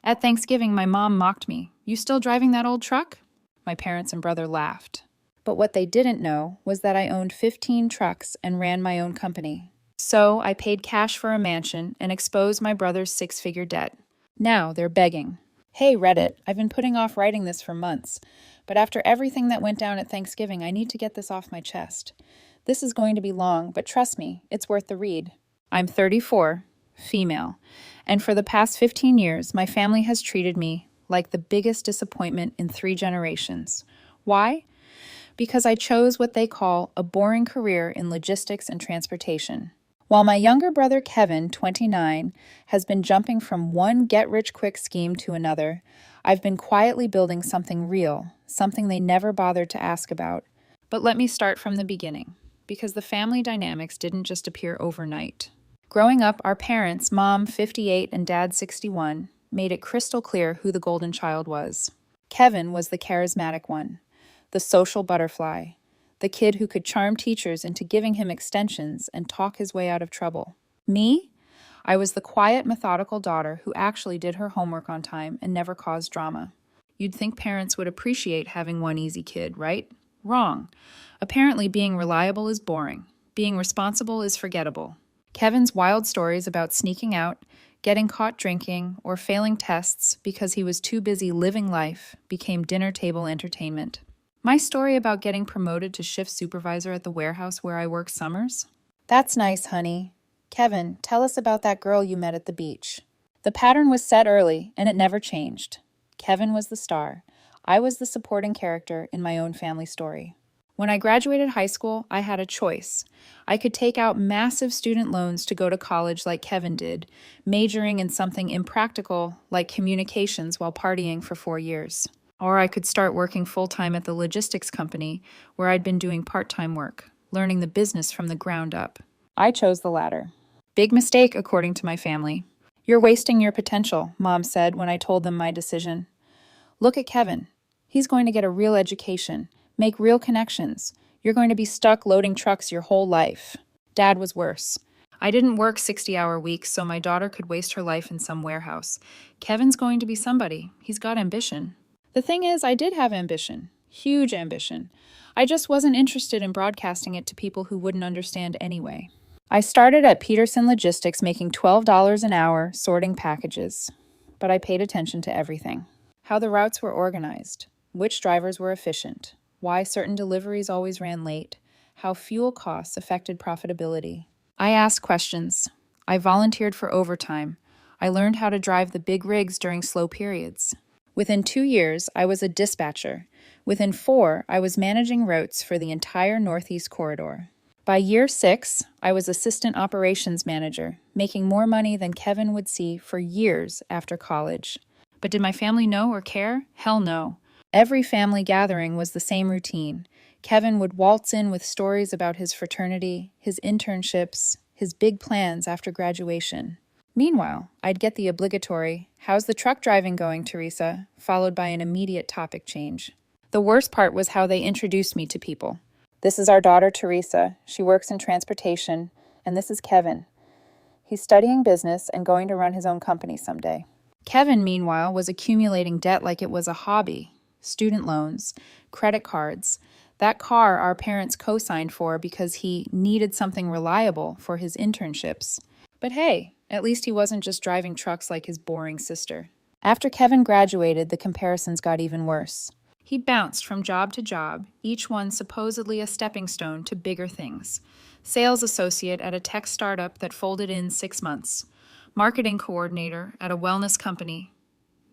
At Thanksgiving, my mom mocked me. "You still driving that old truck?" My parents and brother laughed. But what they didn't know was that I owned 15 trucks and ran my own company. So I paid cash for a mansion and exposed my brother's six-figure debt. Now they're begging. "Hey, Reddit, I've been putting off writing this for months, but after everything that went down at Thanksgiving, I need to get this off my chest. This is going to be long, but trust me, it's worth the read. I'm 34, female, and for the past 15 years, my family has treated me like the biggest disappointment in 3 generations. Why? Because I chose what they call a boring career in logistics and transportation. While my younger brother Kevin, 29, has been jumping from one get-rich-quick scheme to another, I've been quietly building something real, something they never bothered to ask about. But let me start from the beginning, because the family dynamics didn't just appear overnight. Growing up, our parents, Mom, 58, and Dad, 61, made it crystal clear who the golden child was. Kevin was the charismatic one, the social butterfly, the kid who could charm teachers into giving him extensions and talk his way out of trouble. Me? I was the quiet, methodical daughter who actually did her homework on time and never caused drama. You'd think parents would appreciate having one easy kid, right? Wrong. Apparently, being reliable is boring. Being responsible is forgettable. Kevin's wild stories about sneaking out, getting caught drinking, or failing tests because he was too busy living life became dinner table entertainment. My story about getting promoted to shift supervisor at the warehouse where I work summers? That's nice, honey. Kevin, tell us about that girl you met at the beach. The pattern was set early, and it never changed. Kevin was the star. I was the supporting character in my own family story. When I graduated high school, I had a choice. I could take out massive student loans to go to college like Kevin did, majoring in something impractical like communications while partying for 4 years. Or I could start working full-time at the logistics company where I'd been doing part-time work, learning the business from the ground up. I chose the latter. Big mistake, according to my family. "You're wasting your potential," Mom said when I told them my decision. "Look at Kevin. He's going to get a real education, make real connections. You're going to be stuck loading trucks your whole life." Dad was worse. "I didn't work 60-hour weeks so my daughter could waste her life in some warehouse. Kevin's going to be somebody. He's got ambition." The thing is, I did have ambition. Huge ambition. I just wasn't interested in broadcasting it to people who wouldn't understand anyway. I started at Peterson Logistics making $12 an hour sorting packages. But I paid attention to everything. How the routes were organized, which drivers were efficient, why certain deliveries always ran late, how fuel costs affected profitability. I asked questions. I volunteered for overtime. I learned how to drive the big rigs during slow periods. Within 2 years, I was a dispatcher. Within 4, I was managing routes for the entire Northeast Corridor. By year 6, I was assistant operations manager, making more money than Kevin would see for years after college. But did my family know or care? Hell no. Every family gathering was the same routine. Kevin would waltz in with stories about his fraternity, his internships, his big plans after graduation. Meanwhile, I'd get the obligatory, "How's the truck driving going, Teresa?" followed by an immediate topic change. The worst part was how they introduced me to people. "This is our daughter, Teresa. She works in transportation. And this is Kevin. He's studying business and going to run his own company someday." Kevin, meanwhile, was accumulating debt like it was a hobby. Student loans, credit cards, that car our parents co-signed for because he needed something reliable for his internships. But hey, at least he wasn't just driving trucks like his boring sister. After Kevin graduated, the comparisons got even worse. He bounced from job to job, each one supposedly a stepping stone to bigger things. Sales associate at a tech startup that folded in 6 months. Marketing coordinator at a wellness company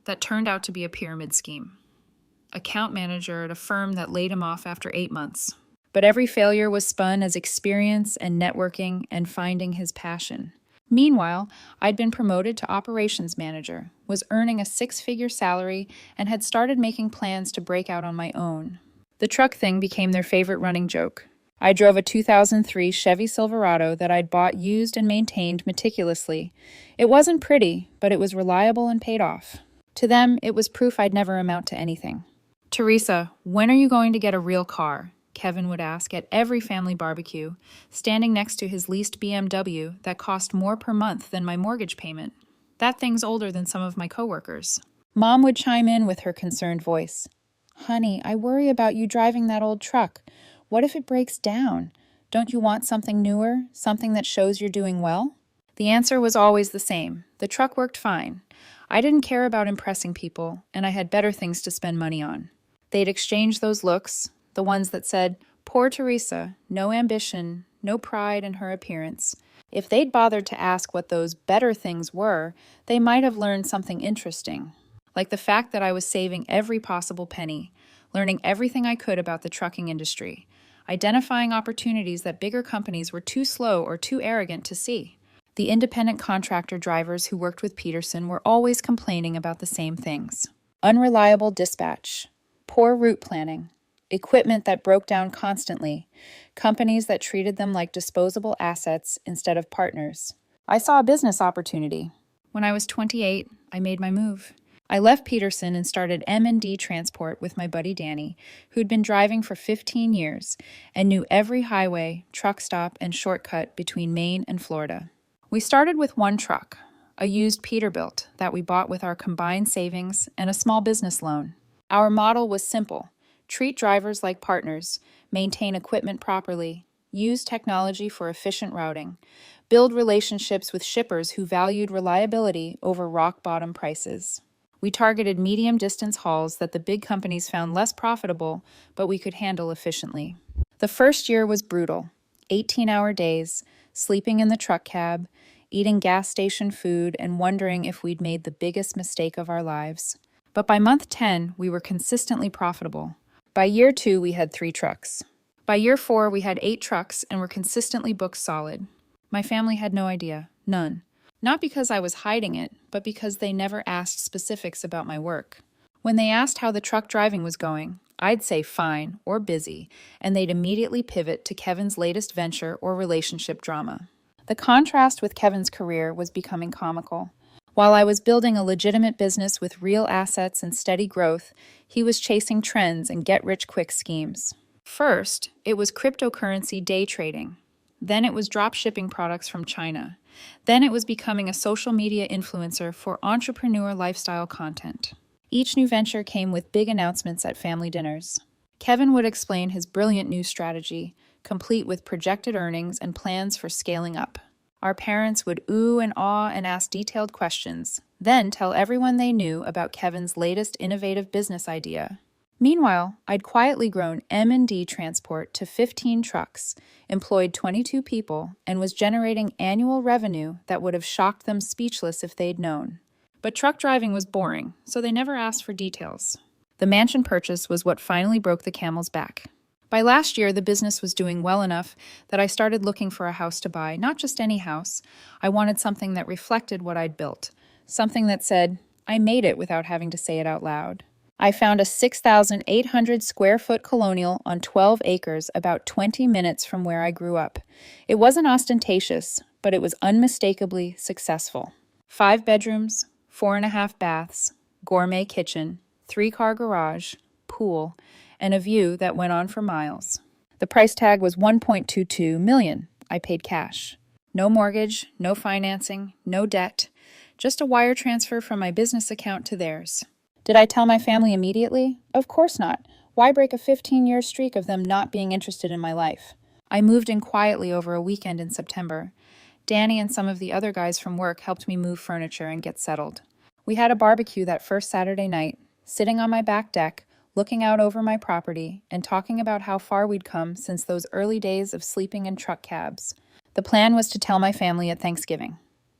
that turned out to be a pyramid scheme. Account manager at a firm that laid him off after 8 months. But every failure was spun as experience and networking and finding his passion. Meanwhile, I'd been promoted to operations manager, was earning a 6-figure salary, and had started making plans to break out on my own. The truck thing became their favorite running joke. I drove a 2003 Chevy Silverado that I'd bought used and maintained meticulously. It wasn't pretty, but it was reliable and paid off. To them, it was proof I'd never amount to anything. "Teresa, when are you going to get a real car?" Kevin would ask at every family barbecue, standing next to his leased BMW that cost more per month than my mortgage payment. That thing's older than some of my coworkers. Mom would chime in with her concerned voice. Honey, I worry about you driving that old truck. What if it breaks down? Don't you want something newer, something that shows you're doing well? The answer was always the same. The truck worked fine. I didn't care about impressing people, and I had better things to spend money on. They'd exchange those looks, the ones that said, "Poor Teresa, no ambition, no pride in her appearance." If they'd bothered to ask what those better things were, they might have learned something interesting, like the fact that I was saving every possible penny, learning everything I could about the trucking industry, identifying opportunities that bigger companies were too slow or too arrogant to see. The independent contractor drivers who worked with Peterson were always complaining about the same things. Unreliable dispatch, poor route planning, equipment that broke down constantly, companies that treated them like disposable assets instead of partners. I saw a business opportunity. When I was 28, I made my move. I left Peterson and started M&D Transport with my buddy Danny, who'd been driving for 15 years and knew every highway, truck stop, and shortcut between Maine and Florida. We started with one truck, a used Peterbilt that we bought with our combined savings and a small business loan. Our model was simple: treat drivers like partners, maintain equipment properly, use technology for efficient routing, build relationships with shippers who valued reliability over rock-bottom prices. We targeted medium-distance hauls that the big companies found less profitable, but we could handle efficiently. The first year was brutal. 18-hour days, sleeping in the truck cab, eating gas station food, and wondering if we'd made the biggest mistake of our lives. But by month 10, we were consistently profitable. By year 2, we had 3 trucks. By year 4, we had 8 trucks and were consistently booked solid. My family had no idea. None. Not because I was hiding it, but because they never asked specifics about my work. When they asked how the truck driving was going, I'd say fine or busy, and they'd immediately pivot to Kevin's latest venture or relationship drama. The contrast with Kevin's career was becoming comical. While I was building a legitimate business with real assets and steady growth, he was chasing trends and get-rich-quick schemes. First, it was cryptocurrency day trading. Then it was drop shipping products from China. Then it was becoming a social media influencer for entrepreneur lifestyle content. Each new venture came with big announcements at family dinners. Kevin would explain his brilliant new strategy, complete with projected earnings and plans for scaling up. Our parents would ooh and awe and ask detailed questions, then tell everyone they knew about Kevin's latest innovative business idea. Meanwhile, I'd quietly grown M&D Transport to 15 trucks, employed 22 people, and was generating annual revenue that would have shocked them speechless if they'd known. But truck driving was boring, so they never asked for details. The mansion purchase was what finally broke the camel's back. By last year, the business was doing well enough that I started looking for a house to buy, not just any house. I wanted something that reflected what I'd built, something that said, I made it without having to say it out loud. I found a 6,800 square foot colonial on 12 acres about 20 minutes from where I grew up. It wasn't ostentatious, but it was unmistakably successful. 5 bedrooms, 4.5 baths, gourmet kitchen, 3-car garage, pool, and a view that went on for miles. The price tag was $1.22 million. I paid cash. No mortgage, no financing, no debt, just a wire transfer from my business account to theirs. Did I tell my family immediately? Of course not. Why break a 15-year streak of them not being interested in my life? I moved in quietly over a weekend in September. Danny and some of the other guys from work helped me move furniture and get settled. We had a barbecue that first Saturday night, sitting on my back deck, looking out over my property and talking about how far we'd come since those early days of sleeping in truck cabs. The plan was to tell my family at Thanksgiving.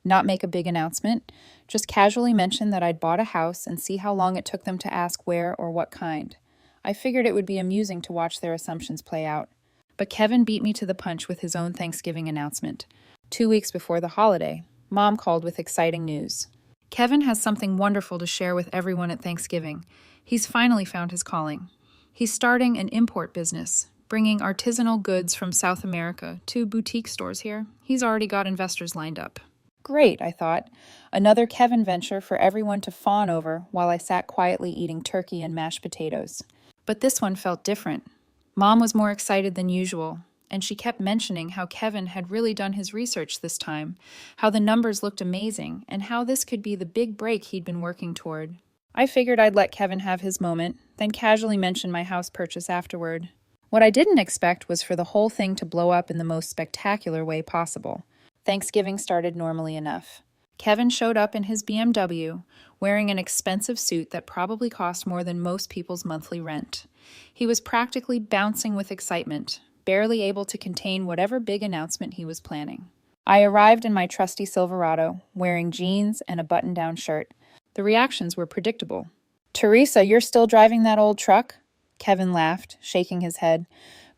Not make a big announcement, just casually mention that I'd bought a house and see how long it took them to ask where or what kind. I figured it would be amusing to watch their assumptions play out. But Kevin beat me to the punch with his own Thanksgiving announcement. 2 weeks before the holiday, Mom called with exciting news. Kevin has something wonderful to share with everyone at Thanksgiving. He's finally found his calling. He's starting an import business, bringing artisanal goods from South America to boutique stores here. He's already got investors lined up. Great, I thought. Another Kevin venture for everyone to fawn over while I sat quietly eating turkey and mashed potatoes. But this one felt different. Mom was more excited than usual. And she kept mentioning how Kevin had really done his research this time, how the numbers looked amazing, and how this could be the big break he'd been working toward. I figured I'd let Kevin have his moment, then casually mention my house purchase afterward. What I didn't expect was for the whole thing to blow up in the most spectacular way possible. Thanksgiving started normally enough. Kevin showed up in his BMW, wearing an expensive suit that probably cost more than most people's monthly rent. He was practically bouncing with excitement, barely able to contain whatever big announcement he was planning. I arrived in my trusty Silverado, wearing jeans and a button-down shirt. The reactions were predictable. "Teresa, you're still driving that old truck?" Kevin laughed, shaking his head.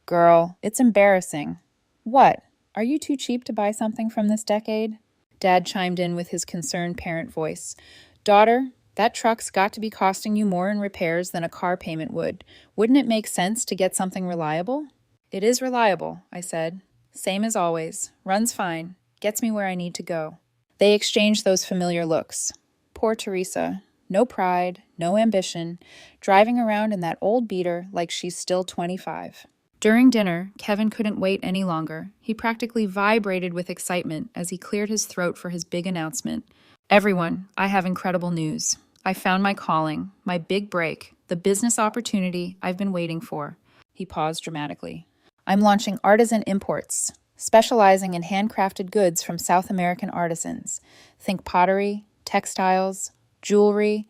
"Girl, it's embarrassing." "What? Are you too cheap to buy something from this decade?" Dad chimed in with his concerned parent voice. "Daughter, that truck's got to be costing you more in repairs than a car payment would. Wouldn't it make sense to get something reliable?" "It is reliable," I said. "Same as always. Runs fine. Gets me where I need to go." They exchanged those familiar looks. Poor Teresa. No pride, no ambition, driving around in that old beater like she's still 25. During dinner, Kevin couldn't wait any longer. He practically vibrated with excitement as he cleared his throat for his big announcement. "Everyone, I have incredible news. I found my calling, my big break, the business opportunity I've been waiting for." He paused dramatically. "I'm launching Artisan Imports, specializing in handcrafted goods from South American artisans. Think pottery, textiles, jewelry,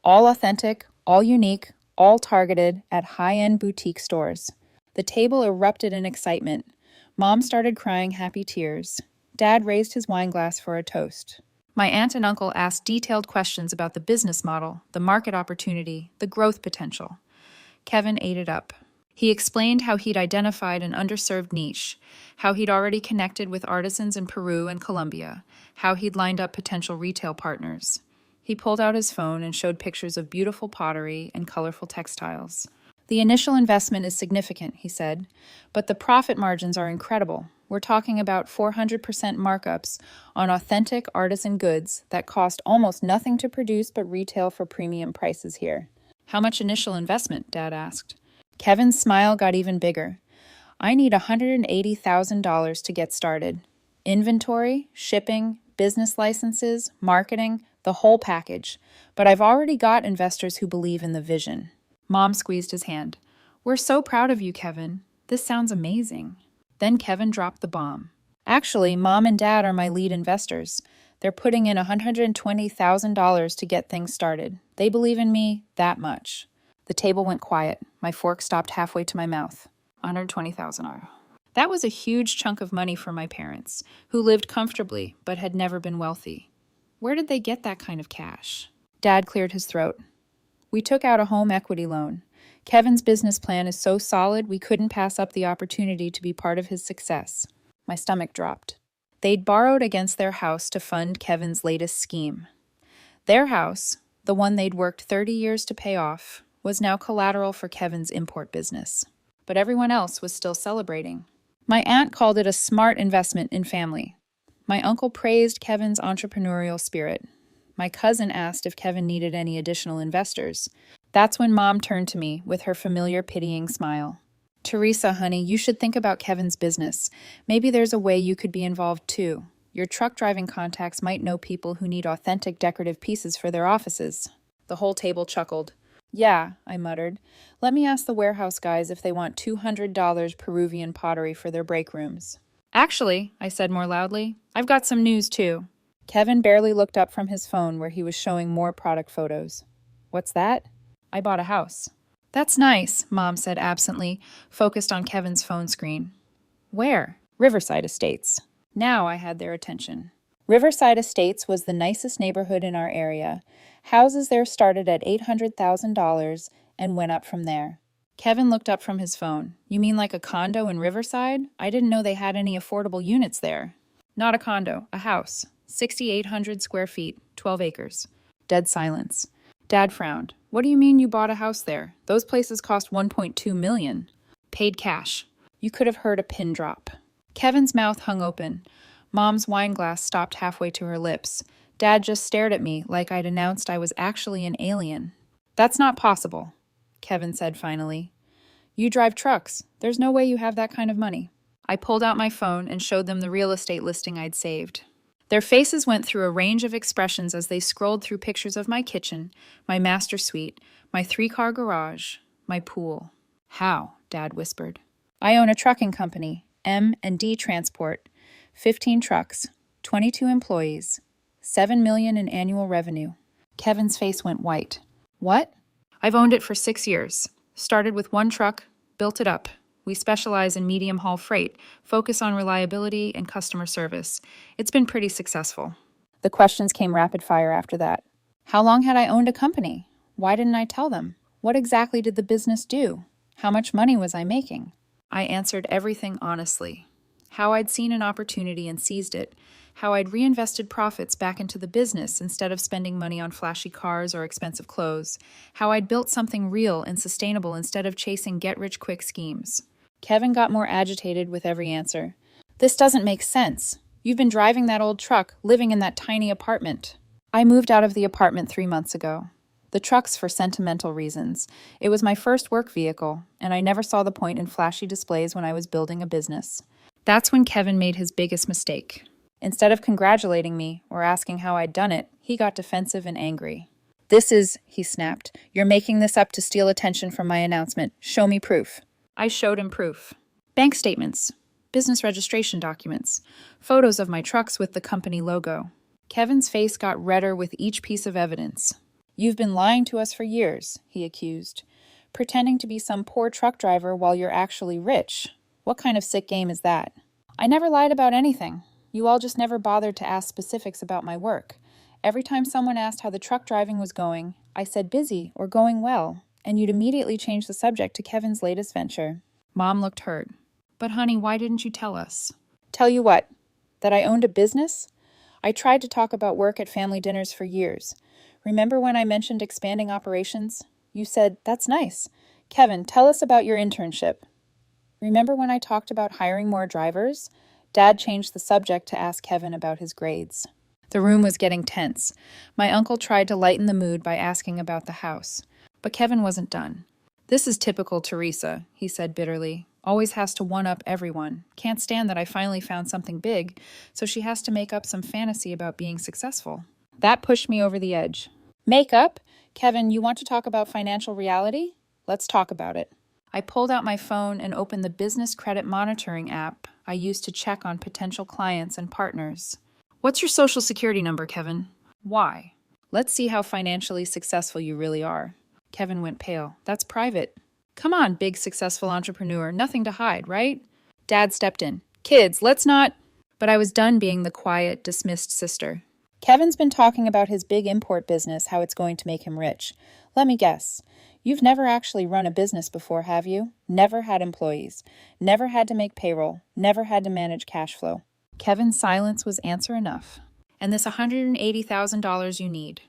all authentic, all unique, all targeted at high-end boutique stores." The table erupted in excitement. Mom started crying happy tears. Dad raised his wine glass for a toast. My aunt and uncle asked detailed questions about the business model, the market opportunity, the growth potential. Kevin ate it up. He explained how he'd identified an underserved niche, how he'd already connected with artisans in Peru and Colombia, how he'd lined up potential retail partners. He pulled out his phone and showed pictures of beautiful pottery and colorful textiles. "The initial investment is significant," he said, "but the profit margins are incredible. We're talking about 400% markups on authentic artisan goods that cost almost nothing to produce but retail for premium prices here." "How much initial investment?" Dad asked. Kevin's smile got even bigger. "I need $180,000 to get started. Inventory, shipping, business licenses, marketing, the whole package. But I've already got investors who believe in the vision." Mom squeezed his hand. "We're so proud of you, Kevin. This sounds amazing." Then Kevin dropped the bomb. "Actually, Mom and Dad are my lead investors. They're putting in $120,000 to get things started. They believe in me that much." The table went quiet. My fork stopped halfway to my mouth. $120,000. That was a huge chunk of money for my parents, who lived comfortably but had never been wealthy. Where did they get that kind of cash? Dad cleared his throat. "We took out a home equity loan. Kevin's business plan is so solid we couldn't pass up the opportunity to be part of his success." My stomach dropped. They'd borrowed against their house to fund Kevin's latest scheme. Their house, the one they'd worked 30 years to pay off, was now collateral for Kevin's import business. But everyone else was still celebrating. My aunt called it a smart investment in family. My uncle praised Kevin's entrepreneurial spirit. My cousin asked if Kevin needed any additional investors. That's when Mom turned to me with her familiar pitying smile. "Teresa, honey, you should think about Kevin's business. Maybe there's a way you could be involved too. Your truck driving contacts might know people who need authentic decorative pieces for their offices." The whole table chuckled. "Yeah," I muttered. "Let me ask the warehouse guys if they want $200 Peruvian pottery for their break rooms." "Actually," I said more loudly, "I've got some news too." Kevin barely looked up from his phone where he was showing more product photos. "What's that?" "I bought a house." "That's nice," Mom said absently, focused on Kevin's phone screen. "Where?" "Riverside Estates." Now I had their attention. Riverside Estates was the nicest neighborhood in our area. Houses there started at $800,000 and went up from there. Kevin looked up from his phone. "You mean like a condo in Riverside? I didn't know they had any affordable units there." "Not a condo, a house. 6,800 square feet, 12 acres. Dead silence. Dad frowned. "What do you mean you bought a house there? Those places cost $1.2 million. Paid cash." You could have heard a pin drop. Kevin's mouth hung open. Mom's wine glass stopped halfway to her lips. Dad just stared at me like I'd announced I was actually an alien. "That's not possible," Kevin said finally. "You drive trucks. There's no way you have that kind of money." I pulled out my phone and showed them the real estate listing I'd saved. Their faces went through a range of expressions as they scrolled through pictures of my kitchen, my master suite, my 3-car garage, my pool. How? Dad whispered. I own a trucking company, M&D Transport, 15 trucks, 22 employees, $7 million in annual revenue. Kevin's face went white. What? I've owned it for 6 years. Started with 1 truck, built it up. We specialize in medium-haul freight, focus on reliability and customer service. It's been pretty successful. The questions came rapid fire after that. How long had I owned a company? Why didn't I tell them? What exactly did the business do? How much money was I making? I answered everything honestly. How I'd seen an opportunity and seized it. How I'd reinvested profits back into the business instead of spending money on flashy cars or expensive clothes. How I'd built something real and sustainable instead of chasing get-rich-quick schemes. Kevin got more agitated with every answer. This doesn't make sense. You've been driving that old truck, living in that tiny apartment. I moved out of the apartment 3 months ago. The truck's for sentimental reasons. It was my first work vehicle, and I never saw the point in flashy displays when I was building a business. That's when Kevin made his biggest mistake. Instead of congratulating me or asking how I'd done it, he got defensive and angry. He snapped. You're making this up to steal attention from my announcement. Show me proof. I showed him proof. Bank statements, business registration documents, photos of my trucks with the company logo. Kevin's face got redder with each piece of evidence. You've been lying to us for years, he accused. Pretending to be some poor truck driver while you're actually rich. What kind of sick game is that? I never lied about anything. You all just never bothered to ask specifics about my work. Every time someone asked how the truck driving was going, I said busy or going well, and you'd immediately change the subject to Kevin's latest venture. Mom looked hurt. But honey, why didn't you tell us? Tell you what? That I owned a business? I tried to talk about work at family dinners for years. Remember when I mentioned expanding operations? You said, that's nice. Kevin, tell us about your internship. Remember when I talked about hiring more drivers? Dad changed the subject to ask Kevin about his grades. The room was getting tense. My uncle tried to lighten the mood by asking about the house. But Kevin wasn't done. This is typical Teresa, he said bitterly. Always has to one-up everyone. Can't stand that I finally found something big, so she has to make up some fantasy about being successful. That pushed me over the edge. Make up? Kevin, you want to talk about financial reality? Let's talk about it. I pulled out my phone and opened the business credit monitoring app I used to check on potential clients and partners. What's your social security number, Kevin? Why? Let's see how financially successful you really are. Kevin went pale. That's private. Come on, big successful entrepreneur. Nothing to hide, right? Dad stepped in. Kids, let's not... But I was done being the quiet, dismissed sister. Kevin's been talking about his big import business, how it's going to make him rich. Let me guess. You've never actually run a business before, have you? Never had employees. Never had to make payroll. Never had to manage cash flow. Kevin's silence was answer enough. And this $180,000 you need.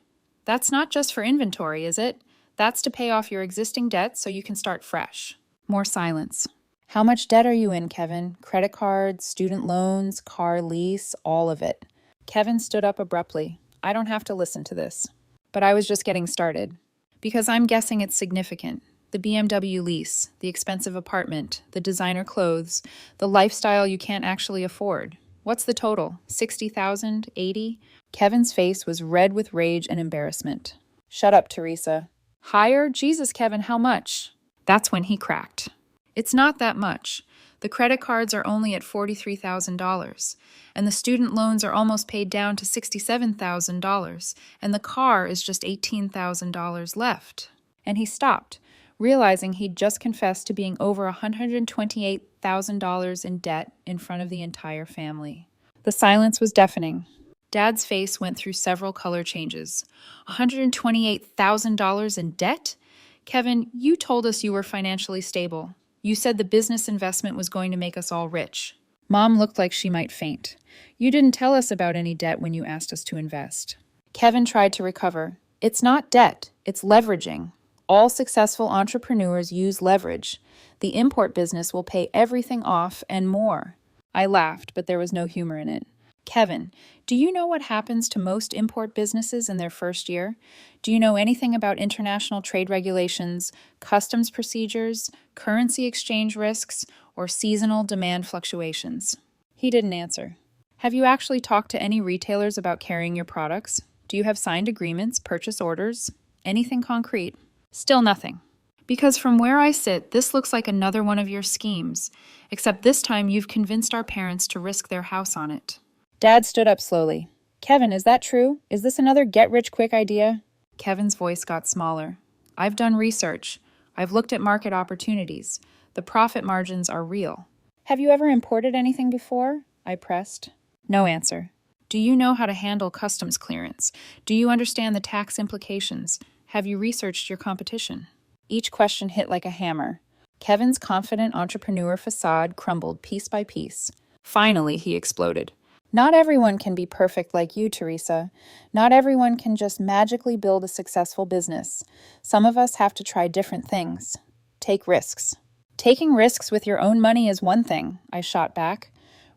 That's not just for inventory, is it? That's to pay off your existing debt so you can start fresh. More silence. How much debt are you in, Kevin? Credit cards, student loans, car lease, all of it. Kevin stood up abruptly. I don't have to listen to this. But I was just getting started. Because I'm guessing it's significant. The BMW lease, the expensive apartment, the designer clothes, the lifestyle you can't actually afford. What's the total? 60,000? 80? Kevin's face was red with rage and embarrassment. Shut up, Teresa. Higher? Jesus, Kevin, how much? That's when he cracked. It's not that much. The credit cards are only at $43,000, and the student loans are almost paid down to $67,000, and the car is just $18,000 left. And he stopped, realizing he'd just confessed to being over $128,000 in debt in front of the entire family. The silence was deafening. Dad's face went through several color changes. $128,000 in debt? Kevin, you told us you were financially stable. You said the business investment was going to make us all rich. Mom looked like she might faint. You didn't tell us about any debt when you asked us to invest. Kevin tried to recover. It's not debt, it's leveraging. All successful entrepreneurs use leverage. The import business will pay everything off and more. I laughed, but there was no humor in it. Kevin, do you know what happens to most import businesses in their first year? Do you know anything about international trade regulations, customs procedures, currency exchange risks, or seasonal demand fluctuations? He didn't answer. Have you actually talked to any retailers about carrying your products? Do you have signed agreements, purchase orders, anything concrete? Still nothing. Because from where I sit, this looks like another one of your schemes, except this time you've convinced our parents to risk their house on it. Dad stood up slowly. Kevin, is that true? Is this another get-rich-quick idea? Kevin's voice got smaller. I've done research. I've looked at market opportunities. The profit margins are real. Have you ever imported anything before? I pressed. No answer. Do you know how to handle customs clearance? Do you understand the tax implications? Have you researched your competition? Each question hit like a hammer. Kevin's confident entrepreneur facade crumbled piece by piece. Finally, he exploded. Not everyone can be perfect like you, Teresa. Not everyone can just magically build a successful business. Some of us have to try different things. Take risks. Taking risks with your own money is one thing, I shot back.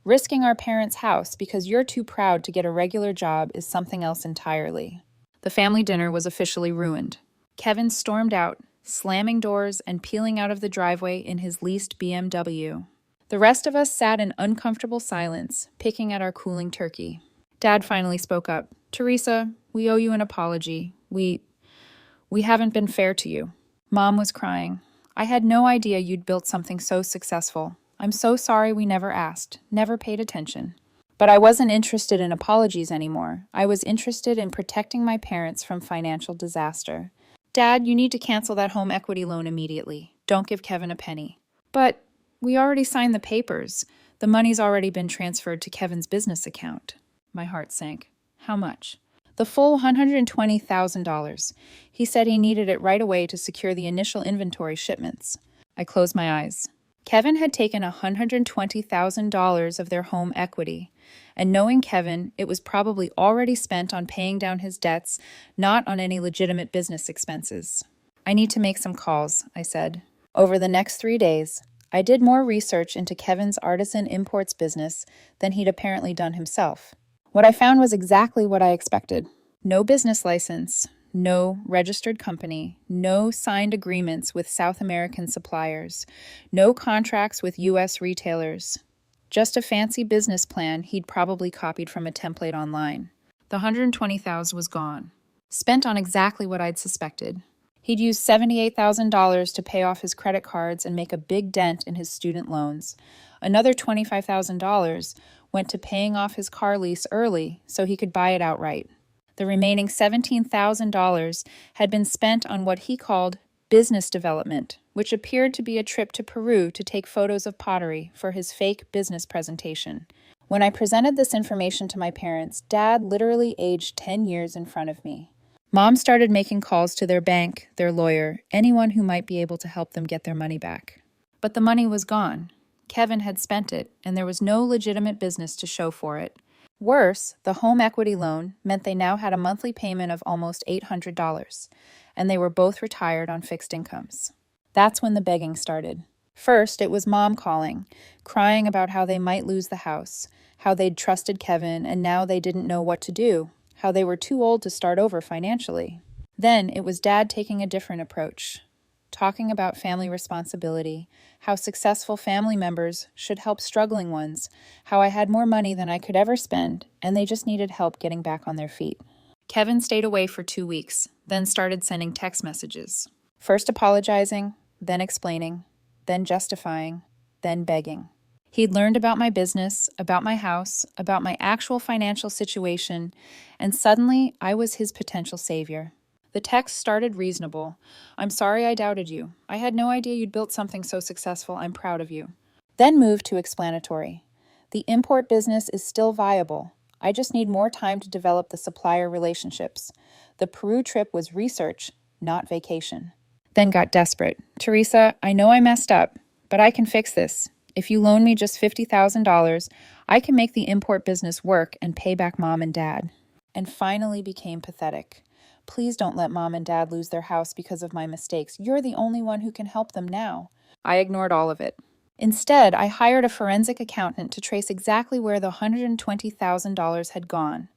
Risking our parents' house because you're too proud to get a regular job is something else entirely. The family dinner was officially ruined. Kevin stormed out, slamming doors and peeling out of the driveway in his leased BMW. The rest of us sat in uncomfortable silence, picking at our cooling turkey. Dad finally spoke up. Teresa, we owe you an apology. We haven't been fair to you. Mom was crying. I had no idea you'd built something so successful. I'm so sorry we never asked, never paid attention. But I wasn't interested in apologies anymore. I was interested in protecting my parents from financial disaster. Dad, you need to cancel that home equity loan immediately. Don't give Kevin a penny. But we already signed the papers. The money's already been transferred to Kevin's business account. My heart sank. How much? The full $120,000. He said he needed it right away to secure the initial inventory shipments. I closed my eyes. Kevin had taken $120,000 of their home equity, and knowing Kevin, it was probably already spent on paying down his debts, not on any legitimate business expenses. I need to make some calls, I said. Over the next 3 days, I did more research into Kevin's artisan imports business than he'd apparently done himself. What I found was exactly what I expected. No business license, no registered company, no signed agreements with South American suppliers, no contracts with U.S. retailers. Just a fancy business plan he'd probably copied from a template online. The $120,000 was gone, spent on exactly what I'd suspected. He'd used $78,000 to pay off his credit cards and make a big dent in his student loans. Another $25,000 went to paying off his car lease early so he could buy it outright. The remaining $17,000 had been spent on what he called business development, which appeared to be a trip to Peru to take photos of pottery for his fake business presentation. When I presented this information to my parents, Dad literally aged 10 years in front of me. Mom started making calls to their bank, their lawyer, anyone who might be able to help them get their money back. But the money was gone. Kevin had spent it, and there was no legitimate business to show for it. Worse, the home equity loan meant they now had a monthly payment of almost $800, and they were both retired on fixed incomes. That's when the begging started. First, it was Mom calling, crying about how they might lose the house, how they'd trusted Kevin, and now they didn't know what to do, how they were too old to start over financially. Then it was Dad taking a different approach, talking about family responsibility, how successful family members should help struggling ones, how I had more money than I could ever spend, and they just needed help getting back on their feet. Kevin stayed away for 2 weeks, then started sending text messages. First apologizing, then explaining, then justifying, then begging. He'd learned about my business, about my house, about my actual financial situation, and suddenly I was his potential savior. The text started reasonable. I'm sorry I doubted you. I had no idea you'd built something so successful. I'm proud of you. Then moved to explanatory. The import business is still viable. I just need more time to develop the supplier relationships. The Peru trip was research, not vacation. Then got desperate. Teresa, I know I messed up, but I can fix this. If you loan me just $50,000, I can make the import business work and pay back Mom and Dad. And finally became pathetic. Please don't let Mom and Dad lose their house because of my mistakes. You're the only one who can help them now. I ignored all of it. Instead, I hired a forensic accountant to trace exactly where the $120,000 had gone.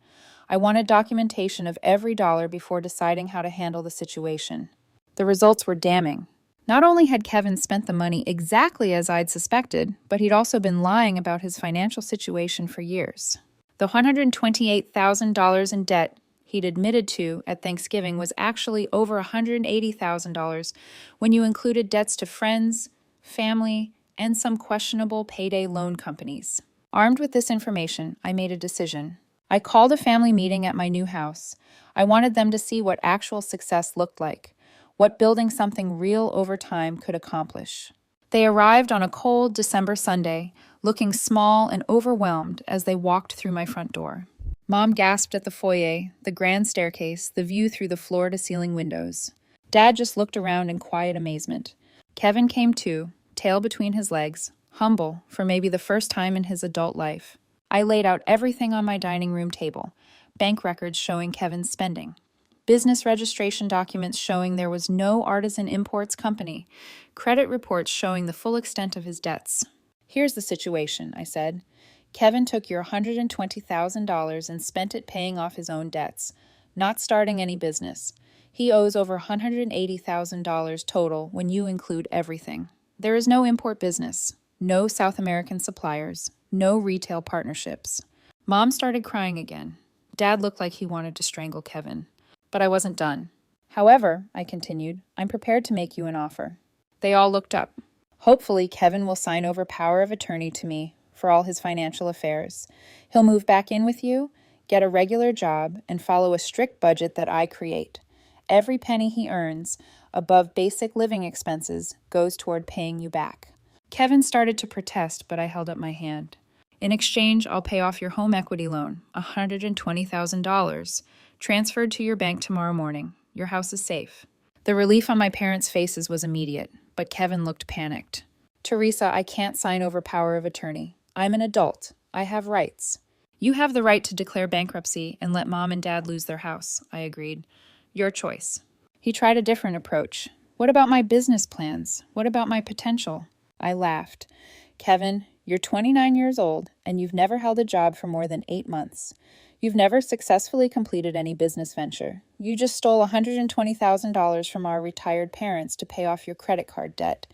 I wanted documentation of every dollar before deciding how to handle the situation. The results were damning. Not only had Kevin spent the money exactly as I'd suspected, but he'd also been lying about his financial situation for years. The $128,000 in debt he'd admitted to at Thanksgiving was actually over $180,000 when you included debts to friends, family, and some questionable payday loan companies. Armed with this information, I made a decision. I called a family meeting at my new house. I wanted them to see what actual success looked like, what building something real over time could accomplish. They arrived on a cold December Sunday, looking small and overwhelmed as they walked through my front door. Mom gasped at the foyer, the grand staircase, the view through the floor-to-ceiling windows. Dad just looked around in quiet amazement. Kevin came too, tail between his legs, humble for maybe the first time in his adult life. I laid out everything on my dining room table, bank records showing Kevin's spending, business registration documents showing there was no Artisan Imports company, credit reports showing the full extent of his debts. Here's the situation, I said. Kevin took your $120,000 and spent it paying off his own debts, not starting any business. He owes over $180,000 total when you include everything. There is no import business, no South American suppliers, no retail partnerships. Mom started crying again. Dad looked like he wanted to strangle Kevin. But I wasn't done. However, I continued, I'm prepared to make you an offer. They all looked up. Hopefully, Kevin will sign over power of attorney to me for all his financial affairs. He'll move back in with you, get a regular job, and follow a strict budget that I create. Every penny he earns, above basic living expenses, goes toward paying you back. Kevin started to protest, but I held up my hand. In exchange, I'll pay off your home equity loan, $120,000, transferred to your bank tomorrow morning. Your house is safe. The relief on my parents' faces was immediate, but Kevin looked panicked. Teresa, I can't sign over power of attorney. I'm an adult. I have rights. You have the right to declare bankruptcy and let Mom and Dad lose their house, I agreed. Your choice. He tried a different approach. What about my business plans? What about my potential? I laughed. Kevin, you're 29 years old, and you've never held a job for more than 8 months. You've never successfully completed any business venture. You just stole $120,000 from our retired parents to pay off your credit card debt.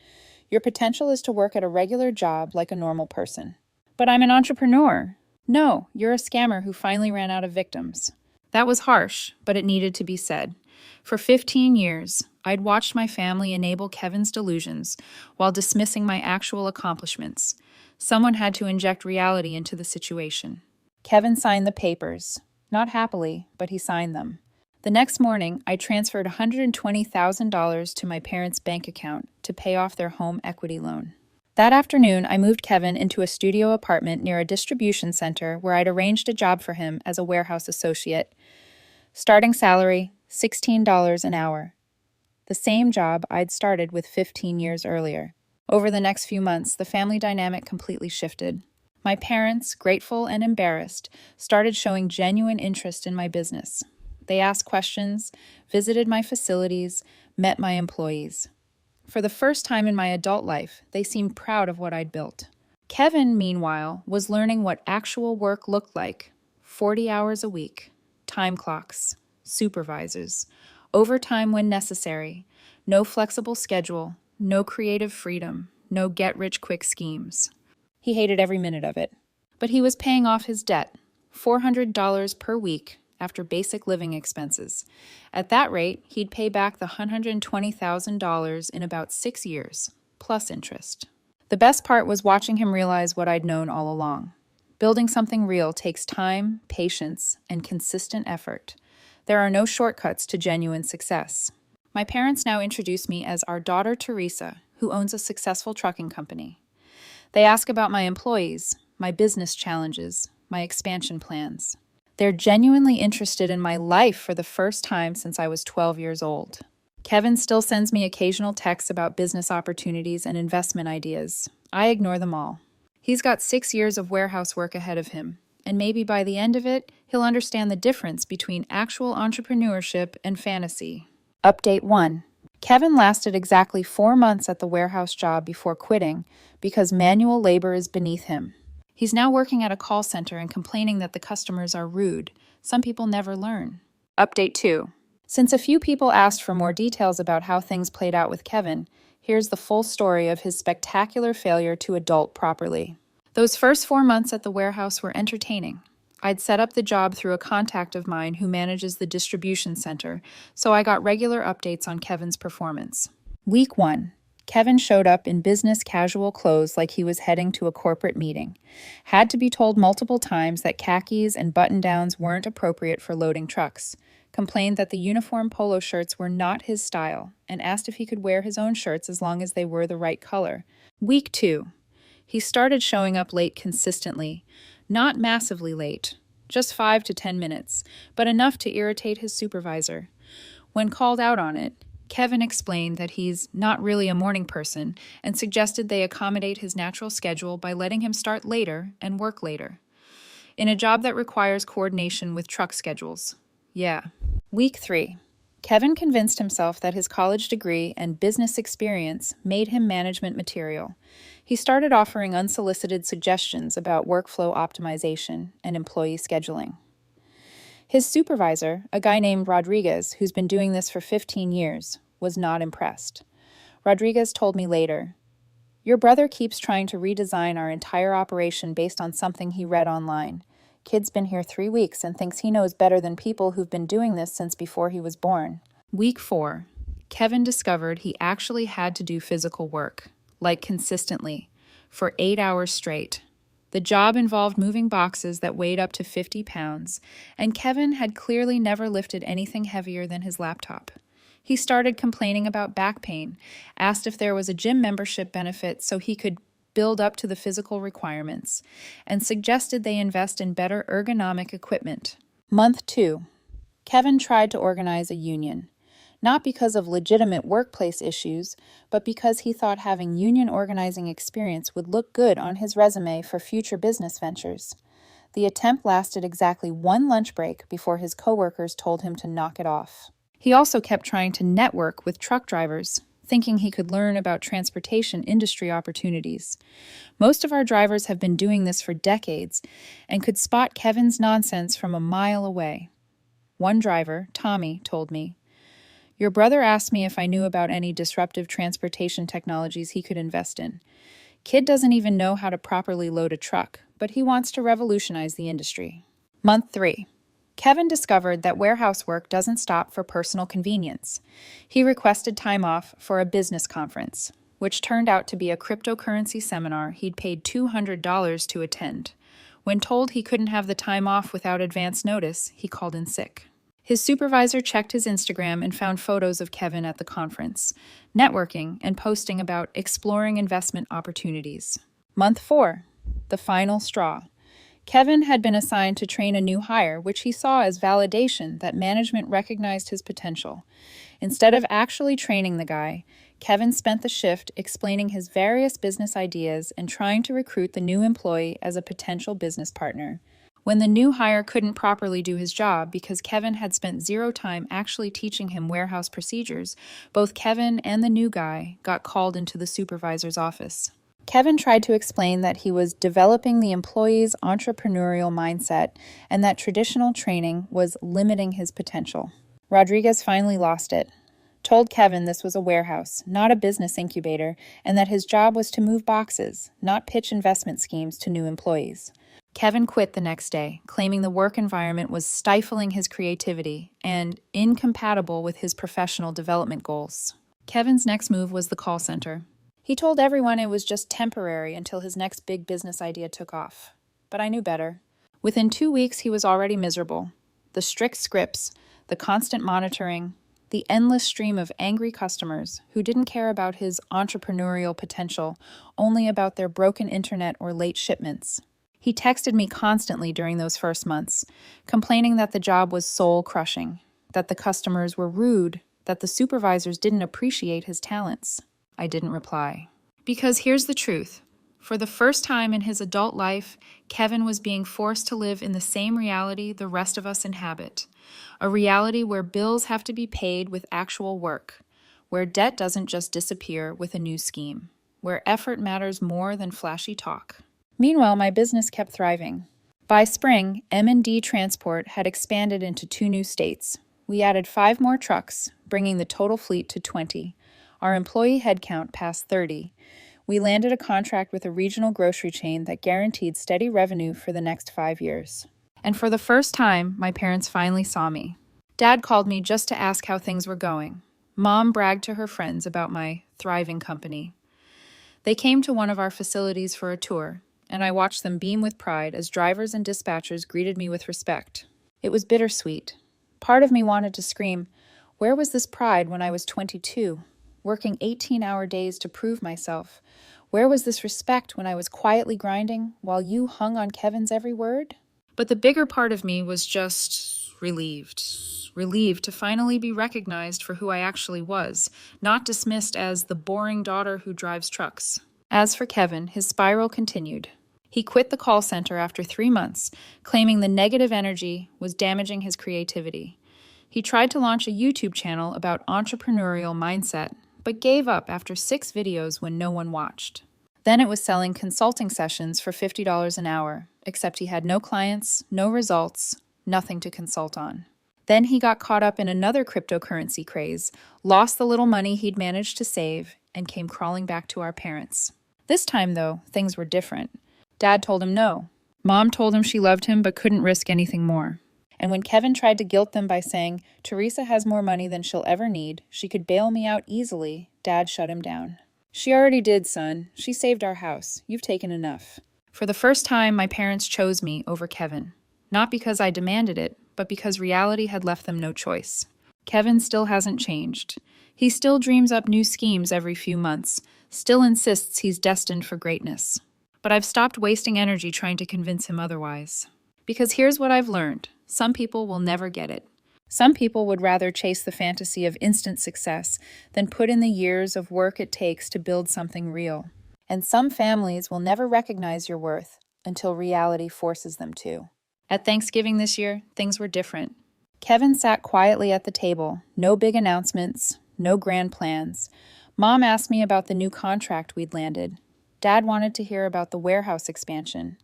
Your potential is to work at a regular job like a normal person. But I'm an entrepreneur. No, you're a scammer who finally ran out of victims. That was harsh, but it needed to be said. For 15 years, I'd watched my family enable Kevin's delusions while dismissing my actual accomplishments. Someone had to inject reality into the situation. Kevin signed the papers. Not happily, but he signed them. The next morning, I transferred $120,000 to my parents' bank account to pay off their home equity loan. That afternoon, I moved Kevin into a studio apartment near a distribution center where I'd arranged a job for him as a warehouse associate. Starting salary, $16 an hour. The same job I'd started with 15 years earlier. Over the next few months, the family dynamic completely shifted. My parents, grateful and embarrassed, started showing genuine interest in my business. They asked questions, visited my facilities, met my employees. For the first time in my adult life, they seemed proud of what I'd built. Kevin, meanwhile, was learning what actual work looked like. 40 hours a week, time clocks, supervisors, overtime when necessary, no flexible schedule, no creative freedom, no get-rich-quick schemes. He hated every minute of it. But he was paying off his debt, $400 per week after basic living expenses. At that rate, he'd pay back the $120,000 in about 6 years, plus interest. The best part was watching him realize what I'd known all along. Building something real takes time, patience, and consistent effort. There are no shortcuts to genuine success. My parents now introduce me as our daughter Teresa, who owns a successful trucking company. They ask about my employees, my business challenges, my expansion plans. They're genuinely interested in my life for the first time since I was 12 years old. Kevin still sends me occasional texts about business opportunities and investment ideas. I ignore them all. He's got 6 years of warehouse work ahead of him, and maybe by the end of it, he'll understand the difference between actual entrepreneurship and fantasy. Update 1. Kevin lasted exactly 4 months at the warehouse job before quitting because manual labor is beneath him. He's now working at a call center and complaining that the customers are rude. Some people never learn. Update 2. Since a few people asked for more details about how things played out with Kevin, here's the full story of his spectacular failure to adult properly. Those first 4 months at the warehouse were entertaining. I'd set up the job through a contact of mine who manages the distribution center, so I got regular updates on Kevin's performance. Week 1. Kevin showed up in business casual clothes like he was heading to a corporate meeting. Had to be told multiple times that khakis and button-downs weren't appropriate for loading trucks. Complained that the uniform polo shirts were not his style, and asked if he could wear his own shirts as long as they were the right color. Week 2. He started showing up late consistently. Not massively late, just 5 to 10 minutes, but enough to irritate his supervisor. When called out on it, Kevin explained that he's not really a morning person and suggested they accommodate his natural schedule by letting him start later and work later. In a job that requires coordination with truck schedules. Yeah. Week 3. Kevin convinced himself that his college degree and business experience made him management material. He started offering unsolicited suggestions about workflow optimization and employee scheduling. His supervisor, a guy named Rodriguez, who's been doing this for 15 years, was not impressed. Rodriguez told me later, "Your brother keeps trying to redesign our entire operation based on something he read online. Kid's been here 3 weeks and thinks he knows better than people who've been doing this since before he was born." Week 4. Kevin discovered he actually had to do physical work, like consistently, for 8 hours straight. The job involved moving boxes that weighed up to 50 pounds, and Kevin had clearly never lifted anything heavier than his laptop. He started complaining about back pain, asked if there was a gym membership benefit so he could build up to the physical requirements, and suggested they invest in better ergonomic equipment. Month 2. Kevin tried to organize a union, not because of legitimate workplace issues, but because he thought having union organizing experience would look good on his resume for future business ventures. The attempt lasted exactly 1 lunch break before his coworkers told him to knock it off. He also kept trying to network with truck drivers, thinking he could learn about transportation industry opportunities. Most of our drivers have been doing this for decades and could spot Kevin's nonsense from a mile away. One driver, Tommy, told me, "Your brother asked me if I knew about any disruptive transportation technologies he could invest in. Kid doesn't even know how to properly load a truck, but he wants to revolutionize the industry." Month 3. Kevin discovered that warehouse work doesn't stop for personal convenience. He requested time off for a business conference, which turned out to be a cryptocurrency seminar he'd paid $200 to attend. When told he couldn't have the time off without advance notice, he called in sick. His supervisor checked his Instagram and found photos of Kevin at the conference, networking and posting about exploring investment opportunities. Month 4. The final straw. Kevin had been assigned to train a new hire, which he saw as validation that management recognized his potential. Instead of actually training the guy, Kevin spent the shift explaining his various business ideas and trying to recruit the new employee as a potential business partner. When the new hire couldn't properly do his job because Kevin had spent 0 time actually teaching him warehouse procedures, both Kevin and the new guy got called into the supervisor's office. Kevin tried to explain that he was developing the employee's entrepreneurial mindset and that traditional training was limiting his potential. Rodriguez finally lost it, told Kevin this was a warehouse, not a business incubator, and that his job was to move boxes, not pitch investment schemes to new employees. Kevin quit the next day, claiming the work environment was stifling his creativity and incompatible with his professional development goals. Kevin's next move was the call center. He told everyone it was just temporary until his next big business idea took off. But I knew better. Within 2 weeks, he was already miserable. The strict scripts, the constant monitoring, the endless stream of angry customers who didn't care about his entrepreneurial potential, only about their broken internet or late shipments. He texted me constantly during those first months, complaining that the job was soul-crushing, that the customers were rude, that the supervisors didn't appreciate his talents. I didn't reply. Because here's the truth. For the first time in his adult life, Kevin was being forced to live in the same reality the rest of us inhabit. A reality where bills have to be paid with actual work, where debt doesn't just disappear with a new scheme, where effort matters more than flashy talk. Meanwhile, my business kept thriving. By spring, M&D Transport had expanded into 2 new states. We added 5 more trucks, bringing the total fleet to 20. Our employee headcount passed 30. We landed a contract with a regional grocery chain that guaranteed steady revenue for the next 5 years. And for the first time, my parents finally saw me. Dad called me just to ask how things were going. Mom bragged to her friends about my thriving company. They came to one of our facilities for a tour, and I watched them beam with pride as drivers and dispatchers greeted me with respect. It was bittersweet. Part of me wanted to scream, "Where was this pride when I was 22, working 18-hour days to prove myself? Where was this respect when I was quietly grinding while you hung on Kevin's every word?" But the bigger part of me was just relieved. Relieved to finally be recognized for who I actually was, not dismissed as the boring daughter who drives trucks. As for Kevin, his spiral continued. He quit the call center after 3 months, claiming the negative energy was damaging his creativity. He tried to launch a YouTube channel about entrepreneurial mindset, but gave up after 6 videos when no one watched. Then it was selling consulting sessions for $50 an hour, except he had no clients, no results, nothing to consult on. Then he got caught up in another cryptocurrency craze, lost the little money he'd managed to save, and came crawling back to our parents. This time, though, things were different. Dad told him no. Mom told him she loved him but couldn't risk anything more. And when Kevin tried to guilt them by saying, "Teresa has more money than she'll ever need, she could bail me out easily," Dad shut him down. "She already did, son. She saved our house. You've taken enough." For the first time, my parents chose me over Kevin. Not because I demanded it, but because reality had left them no choice. Kevin still hasn't changed. He still dreams up new schemes every few months, still insists he's destined for greatness. But I've stopped wasting energy trying to convince him otherwise. Because here's what I've learned. Some people will never get it. Some people would rather chase the fantasy of instant success than put in the years of work it takes to build something real. And some families will never recognize your worth until reality forces them to. At Thanksgiving this year, things were different. Kevin sat quietly at the table, no big announcements, no grand plans. Mom asked me about the new contract we'd landed. Dad wanted to hear about the warehouse expansion.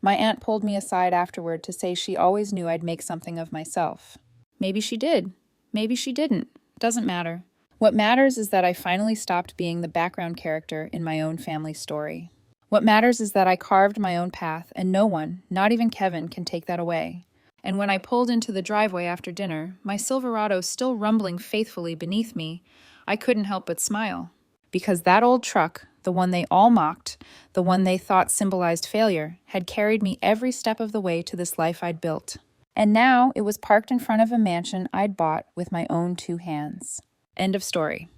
My aunt pulled me aside afterward to say she always knew I'd make something of myself. Maybe she did. Maybe she didn't. Doesn't matter. What matters is that I finally stopped being the background character in my own family story. What matters is that I carved my own path, and no one, not even Kevin, can take that away. And when I pulled into the driveway after dinner, my Silverado still rumbling faithfully beneath me, I couldn't help but smile. Because that old truck, the one they all mocked, the one they thought symbolized failure, had carried me every step of the way to this life I'd built. And now it was parked in front of a mansion I'd bought with my own 2 hands. End of story.